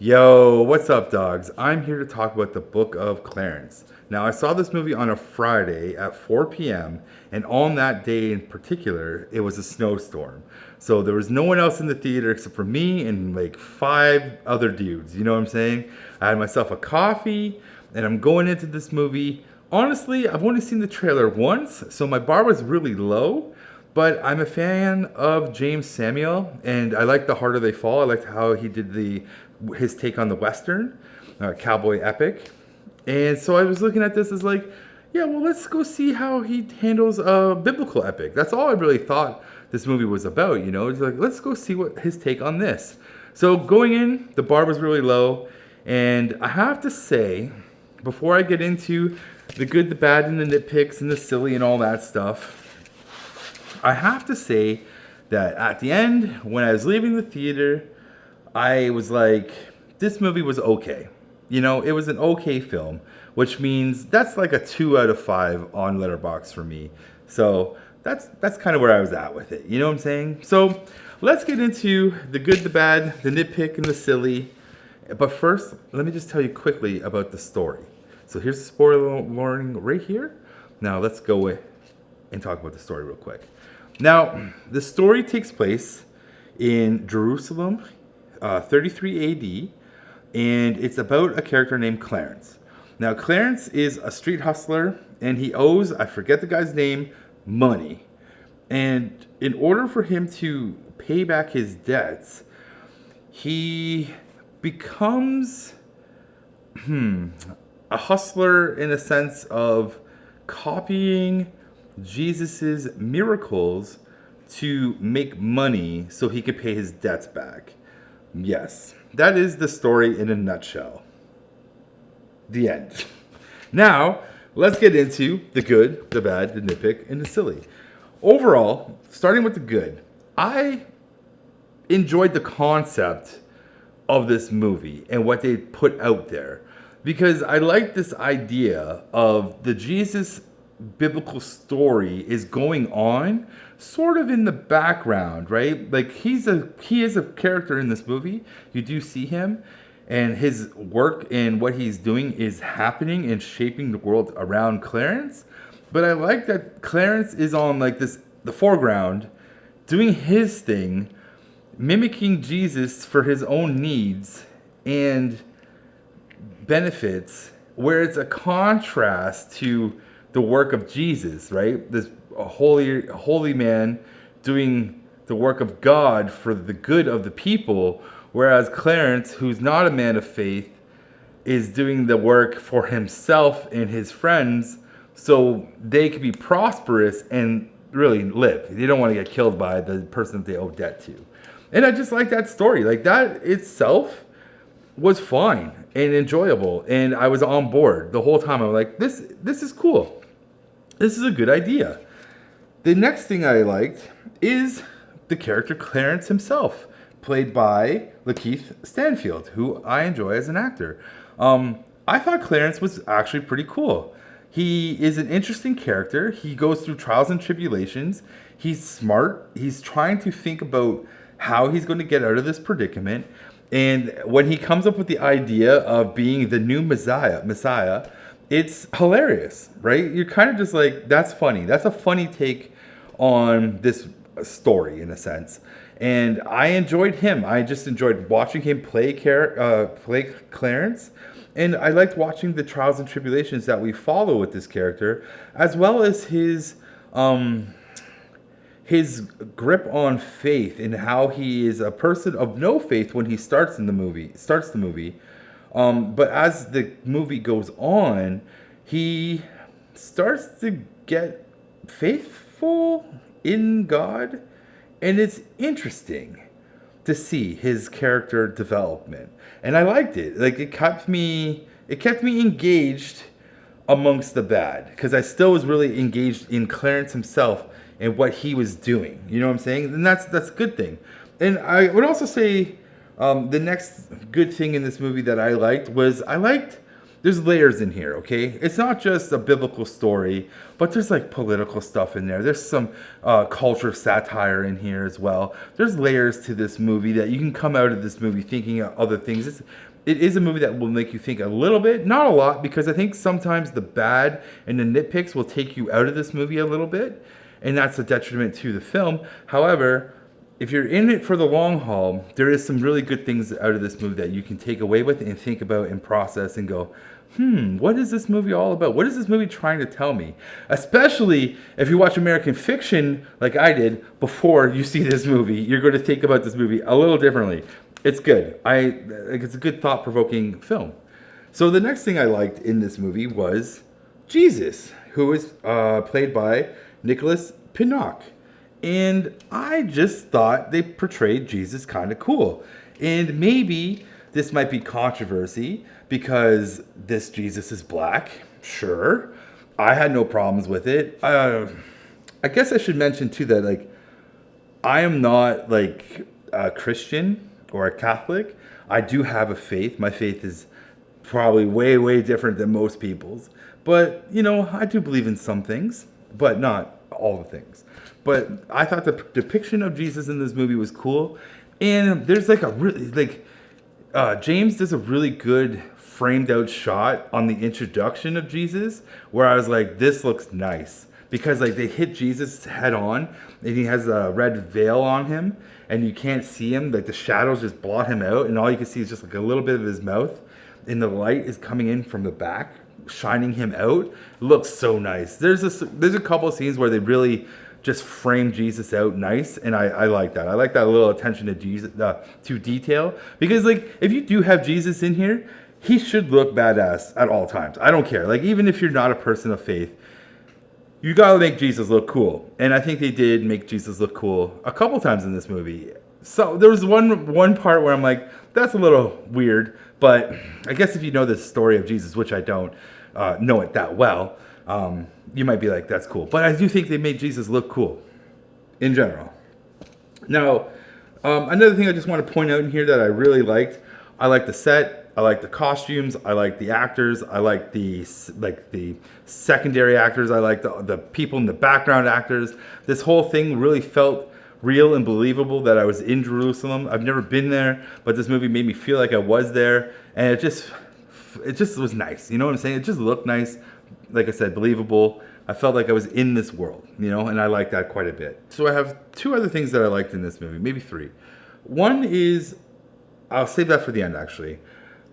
Yo, what's up, dogs? I'm here to talk about the Book of Clarence. Now, I saw this movie on a Friday at 4 p.m., and on that day in particular, it was a snowstorm. So there was no one else in the theater except for me and like five other dudes. You know what I'm saying? I had myself a coffee, and I'm going into this movie. Honestly, I've only seen the trailer once, so my bar was really low. But I'm a fan of Jeymes Samuel, and I like The Harder They Fall. I liked how he did his take on the Western, cowboy epic. And so I was looking at this as like, yeah, well, let's go see how he handles a biblical epic. That's all I really thought this movie was about, you know? It's like, let's go see what his take on this. So going in, the bar was really low. And I have to say, before I get into the good, the bad, and the nitpicks, and the silly, and all that stuff, I have to say that at the end, when I was leaving the theater, I was like, this movie was okay. You know, it was an okay film, which means that's like a 2 out of 5 on Letterboxd for me. So that's kind of where I was at with it. You know what I'm saying? So let's get into the good, the bad, the nitpick, and the silly. But first, let me just tell you quickly about the story. So here's the spoiler warning right here. Now let's go and talk about the story real quick. Now, the story takes place in Jerusalem, 33 AD, and it's about a character named Clarence. Now, Clarence is a street hustler, and he owes, I forget the guy's name, money. And in order for him to pay back his debts, he becomes a hustler in a sense of copying Jesus's miracles to make money so he could pay his debts back. Yes, that is the story in a nutshell. The end. Now, let's get into the good, the bad, the nitpick, and the silly. Overall, starting with the good, I enjoyed the concept of this movie and what they put out there, because I like this idea of the Jesus biblical story is going on sort of in the background, right? Like he is a character in this movie. You do see him, and his work and what he's doing is happening and shaping the world around Clarence. But I like that Clarence is on like the foreground doing his thing, mimicking Jesus for his own needs and benefits, where it's a contrast to the work of Jesus, right? This holy man doing the work of God for the good of the people, whereas Clarence, who's not a man of faith, is doing the work for himself and his friends so they can be prosperous and really live. They don't want to get killed by the person that they owe debt to. And I just like that story. Like that itself was fine and enjoyable, and I was on board the whole time. I'm like, this is cool. This is a good idea. The next thing I liked is the character Clarence himself, played by LaKeith Stanfield, who I enjoy as an actor. I thought Clarence was actually pretty cool. He is an interesting character. He goes through trials and tribulations. He's smart. He's trying to think about how he's going to get out of this predicament. And when he comes up with the idea of being the new Messiah, it's hilarious, right? You're kind of just like, that's funny. That's a funny take on this story in a sense. And I enjoyed him. I just enjoyed watching him play Clarence. And I liked watching the trials and tribulations that we follow with this character, as well as his grip on faith and how he is a person of no faith when he starts the movie. But as the movie goes on, he starts to get faithful in God, and it's interesting to see his character development. And I liked it. Like it kept me engaged amongst the bad, because I still was really engaged in Clarence himself and what he was doing. You know what I'm saying? And that's a good thing. And I would also say the next good thing in this movie that I liked there's layers in here, okay? It's not just a biblical story, but there's like political stuff in there. There's some culture satire in here as well. There's layers to this movie that you can come out of this movie thinking of other things. it is a movie that will make you think a little bit, not a lot, because I think sometimes the bad and the nitpicks will take you out of this movie a little bit, and that's a detriment to the film. However, if you're in it for the long haul, there is some really good things out of this movie that you can take away with and think about and process and go, what is this movie all about? What is this movie trying to tell me? Especially if you watch American Fiction like I did before you see this movie, you're going to think about this movie a little differently. It's good. It's a good thought-provoking film. So the next thing I liked in this movie was Jesus, who is played by Nicholas Pinnock. And I just thought they portrayed Jesus kind of cool. And maybe this might be controversy because this Jesus is black. Sure. I had no problems with it. I guess I should mention too that like I am not like a Christian or a Catholic. I do have a faith. My faith is probably way, way different than most people's. But, you know, I do believe in some things, but not all the things. But I thought the depiction of Jesus in this movie was cool. And there's like a really, like, Jeymes does a really good framed out shot on the introduction of Jesus where I was like, this looks nice. Because like they hit Jesus head on and he has a red veil on him and you can't see him. Like the shadows just blot him out and all you can see is just like a little bit of his mouth. And the light is coming in from the back, shining him out. It looks so nice. There's a couple of scenes where they really just frame Jesus out nice, and I like that. I like that little attention to Jesus, to detail, because like if you do have Jesus in here, he should look badass at all times. I don't care. Like even if you're not a person of faith, you gotta make Jesus look cool, and I think they did make Jesus look cool a couple times in this movie. So there was one part where I'm like, that's a little weird, but I guess if you know the story of Jesus, which I don't know it that well, you might be like, that's cool. But I do think they made Jesus look cool in general. Now, another thing I just want to point out in here that I really liked, I like the set, I like the costumes, I like the actors, I like the secondary actors, I like the people in the background actors. This whole thing really felt real and believable that I was in Jerusalem. I've never been there, but this movie made me feel like I was there, and it just was nice. You know what I'm saying? It just looked nice. Like I said, believable. I felt like I was in this world, you know, and I like that quite a bit. So I have two other things that I liked in this movie, maybe three. One is, I'll save that for the end actually.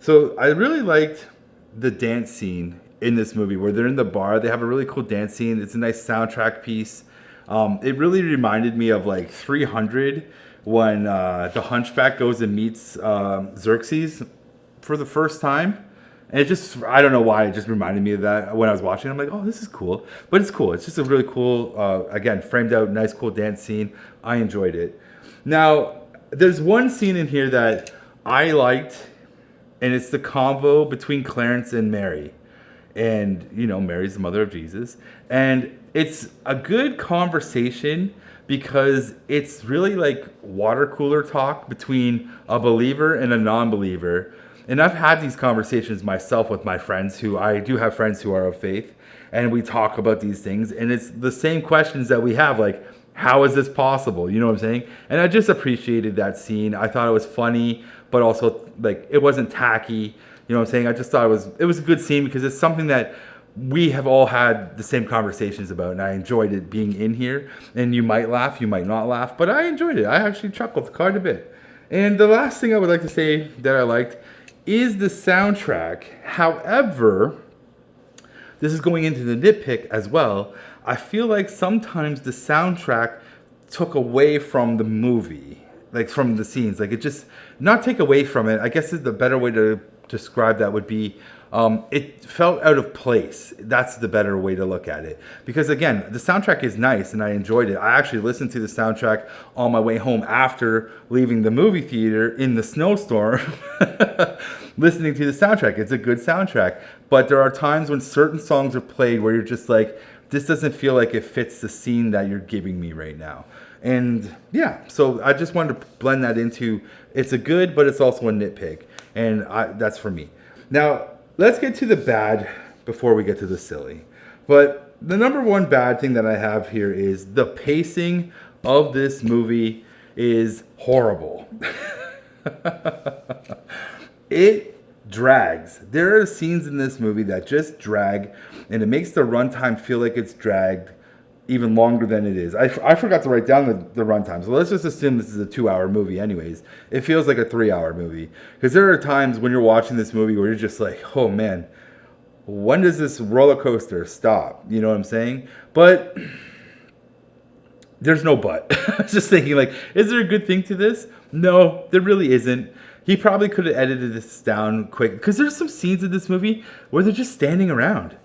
So I really liked the dance scene in this movie where they're in the bar. They have a really cool dance scene. It's a nice soundtrack piece. It really reminded me of like 300 when the Hunchback goes and meets Xerxes for the first time. And it just, I don't know why, it just reminded me of that when I was watching. I'm like, oh, this is cool. But it's cool. It's just a really cool, again, framed out, nice, cool dance scene. I enjoyed it. Now, there's one scene in here that I liked, and it's the convo between Clarence and Mary. And, you know, Mary's the mother of Jesus. And it's a good conversation because it's really like water cooler talk between a believer and a non-believer. And I've had these conversations myself with my friends I do have friends who are of faith, and we talk about these things, and it's the same questions that we have, like, how is this possible? You know what I'm saying? And I just appreciated that scene. I thought it was funny, but also, like, it wasn't tacky. You know what I'm saying? I just thought it was a good scene because it's something that we have all had the same conversations about, and I enjoyed it being in here. And you might laugh, you might not laugh, but I enjoyed it. I actually chuckled quite a bit. And the last thing I would like to say that I liked is the soundtrack. However, this is going into the nitpick as well. I feel like sometimes the soundtrack took away from the movie, like from the scenes. Like it just, not take away from it. I guess the better way to describe that would be, it felt out of place. That's the better way to look at it. Because again, the soundtrack is nice and I enjoyed it. I actually listened to the soundtrack on my way home after leaving the movie theater in the snowstorm, listening to the soundtrack. It's a good soundtrack. But there are times when certain songs are played where you're just like, this doesn't feel like it fits the scene that you're giving me right now. And yeah, so I just wanted to blend that into, it's a good, but it's also a nitpick. And that's for me. Now, let's get to the bad before we get to the silly. But the number one bad thing that I have here is the pacing of this movie is horrible. It drags. There are scenes in this movie that just drag, and it makes the runtime feel like it's dragged even longer than it is. I forgot to write down the runtime, so let's just assume this is a 2-hour movie anyways. It feels like a 3-hour movie. Because there are times when you're watching this movie where you're just like, oh man, when does this roller coaster stop? You know what I'm saying? But there's no but. I was just thinking, like, is there a good thing to this? No, there really isn't. He probably could have edited this down quick. Because there's some scenes in this movie where they're just standing around.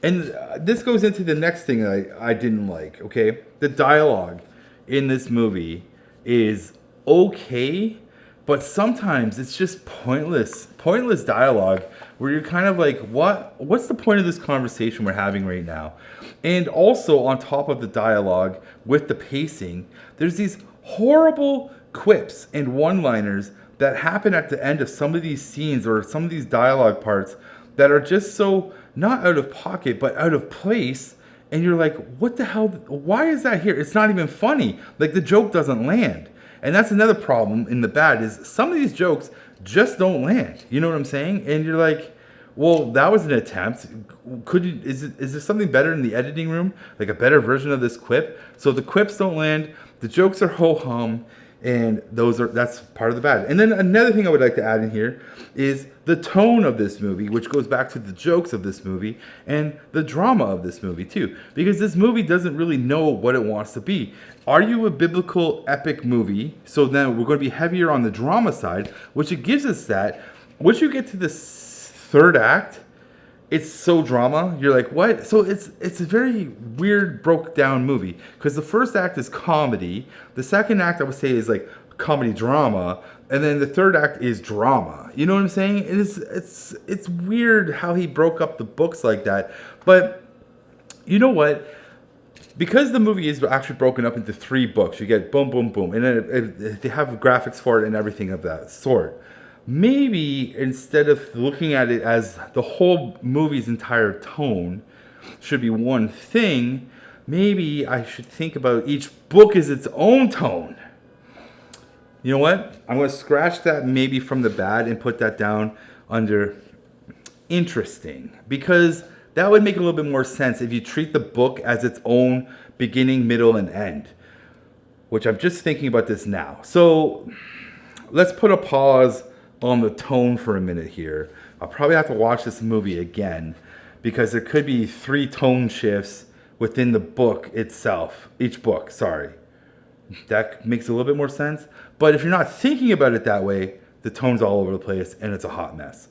And this goes into the next thing that I didn't like, okay? The dialogue in this movie is okay, but sometimes it's just pointless dialogue where you're kind of like, what's the point of this conversation we're having right now? And also on top of the dialogue with the pacing, there's these horrible quips and one-liners that happen at the end of some of these scenes or some of these dialogue parts that are just so not out of pocket, but out of place. And you're like, what the hell? Why is that here? It's not even funny. Like, the joke doesn't land. And that's another problem in the bad, is some of these jokes just don't land. You know what I'm saying? And you're like, well, that was an attempt. Is there something better in the editing room? Like a better version of this quip? So the quips don't land. The jokes are ho-hum. And that's part of the bad. And then another thing I would like to add in here is the tone of this movie, which goes back to the jokes of this movie and the drama of this movie too. Because this movie doesn't really know what it wants to be. Are you a biblical epic movie? So then we're going to be heavier on the drama side, which it gives us that. Once you get to the third act, it's so drama. You're like, what? So it's a very weird, broke down movie. Because the first act is comedy. The second act, I would say, is like comedy drama. And then the third act is drama. You know what I'm saying? It's weird how he broke up the books like that. But you know what? Because the movie is actually broken up into 3 books, you get boom, boom, boom. And then they have graphics for it and everything of that sort. Maybe instead of looking at it as the whole movie's entire tone should be one thing, maybe I should think about each book as its own tone. You know what? I'm going to scratch that maybe from the bad and put that down under interesting. Because that would make a little bit more sense if you treat the book as its own beginning, middle, and end. Which I'm just thinking about this now. So let's put a pause on the tone for a minute here. I'll probably have to watch this movie again because there could be 3 tone shifts within the book itself. Each book, sorry. That makes a little bit more sense. But if you're not thinking about it that way, the tone's all over the place and it's a hot mess.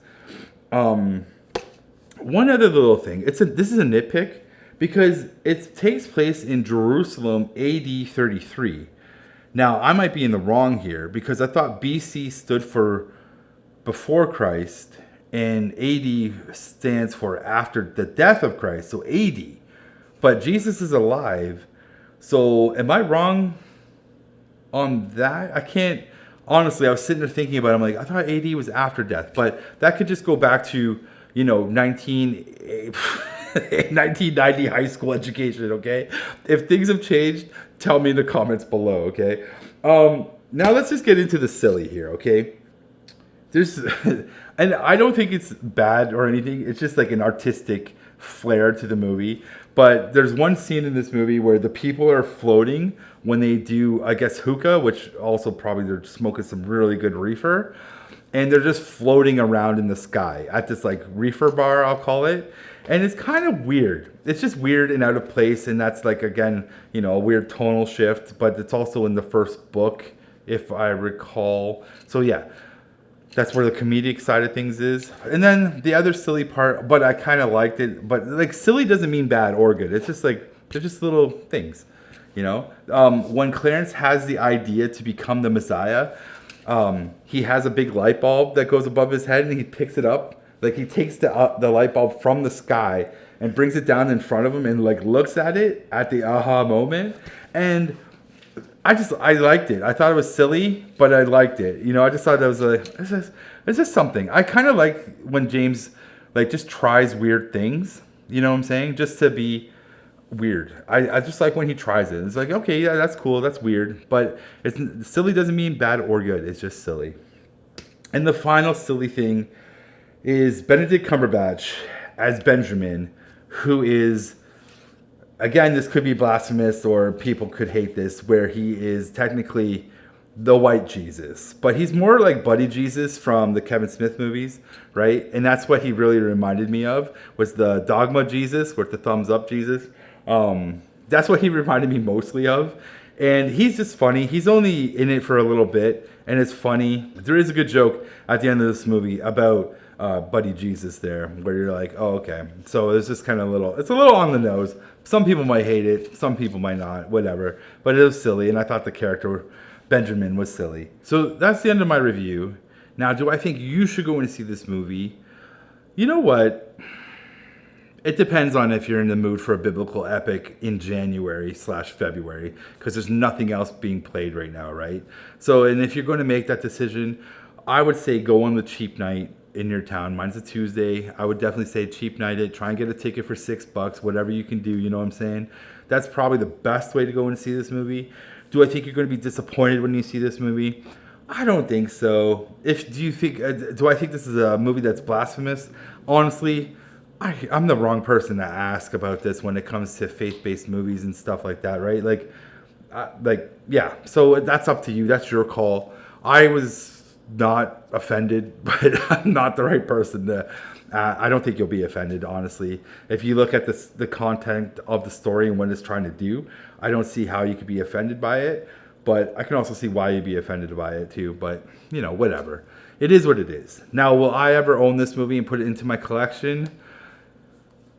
One other little thing. This is a nitpick because it takes place in Jerusalem AD 33. Now, I might be in the wrong here because I thought BC stood for before Christ, and AD stands for after the death of Christ, so AD. But Jesus is alive, so am I wrong on that? I can't, honestly, I was sitting there thinking about it, I'm like, I thought AD was after death, but that could just go back to, 1990 high school education, okay? If things have changed, tell me in the comments below, okay? Now let's just get into the silly here, okay? And I don't think it's bad or anything. It's just like an artistic flair to the movie. But there's one scene in this movie where the people are floating when they do, I guess, hookah, which also probably they're smoking some really good reefer. And they're just floating around in the sky at this like reefer bar, I'll call it. And it's kind of weird. It's just weird and out of place. And that's like, again, a weird tonal shift. But it's also in the first book, if I recall. So yeah. That's where the comedic side of things is. And then the other silly part, but I kind of liked it. But like silly doesn't mean bad or good. It's just like, they're just little things, When Clarence has the idea to become the Messiah, he has a big light bulb that goes above his head and he picks it up. Like he takes the light bulb from the sky and brings it down in front of him and like looks at it at the aha moment. And I liked it. I thought it was silly, but I liked it. I just thought that was it's just something. I kind of like when Jeymes like just tries weird things. You know what I'm saying? Just to be weird. I just like when he tries it. It's like, okay, yeah, that's cool. That's weird. But silly doesn't mean bad or good. It's just silly. And the final silly thing is Benedict Cumberbatch as Benjamin, who is, again, this could be blasphemous or people could hate this, where he is technically the white Jesus, but he's more like Buddy Jesus from the Kevin Smith movies, right? And that's what he really reminded me of, was the Dogma Jesus with the thumbs up Jesus. That's what he reminded me mostly of. And he's just funny. He's only in it for a little bit, and it's funny. There is a good joke at the end of this movie about Buddy Jesus there, where you're like, oh, okay. So it's just kind of it's a little on the nose. Some people might hate it, some people might not, whatever. But it was silly, and I thought the character Benjamin was silly. So that's the end of my review. Now, do I think you should go and see this movie? You know what? It depends on if you're in the mood for a biblical epic in January/February, because there's nothing else being played right now, right? So, and if you're going to make that decision, I would say go on the cheap night in your town. Mine's a Tuesday. I would definitely say cheap night it. Try and get a ticket for $6, whatever you can do. You know what I'm saying? That's probably the best way to go and see this movie. Do I think you're going to be disappointed when you see this movie? I don't think so. Do I think this is a movie that's blasphemous? Honestly, I'm the wrong person to ask about this when it comes to faith-based movies and stuff like that, right? Yeah. So that's up to you. That's your call. I was not offended, but I'm not the right person to. I don't think you'll be offended, honestly. If you look at the content of the story and what it's trying to do, I don't see how you could be offended by it. But I can also see why you'd be offended by it too. But, whatever. It is what it is. Now, will I ever own this movie and put it into my collection?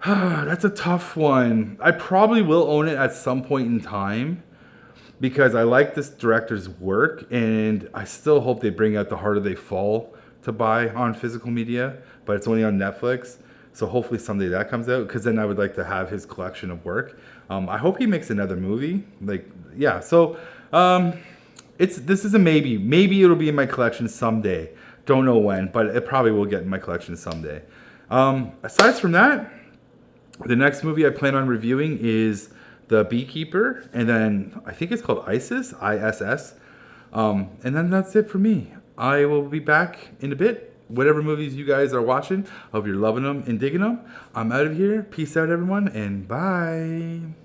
That's a tough one. I probably will own it at some point in time, because I like this director's work, and I still hope they bring out The Harder They Fall to buy on physical media, but it's only on Netflix. So hopefully someday that comes out, because then I would like to have his collection of work. I hope he makes another movie. So this is a maybe. Maybe it'll be in my collection someday. Don't know when, but it probably will get in my collection someday. Aside from that, the next movie I plan on reviewing is The Beekeeper, and then I think it's called ISIS, ISS. And then that's it for me. I will be back in a bit. Whatever movies you guys are watching, I hope you're loving them and digging them. I'm out of here. Peace out, everyone, and bye.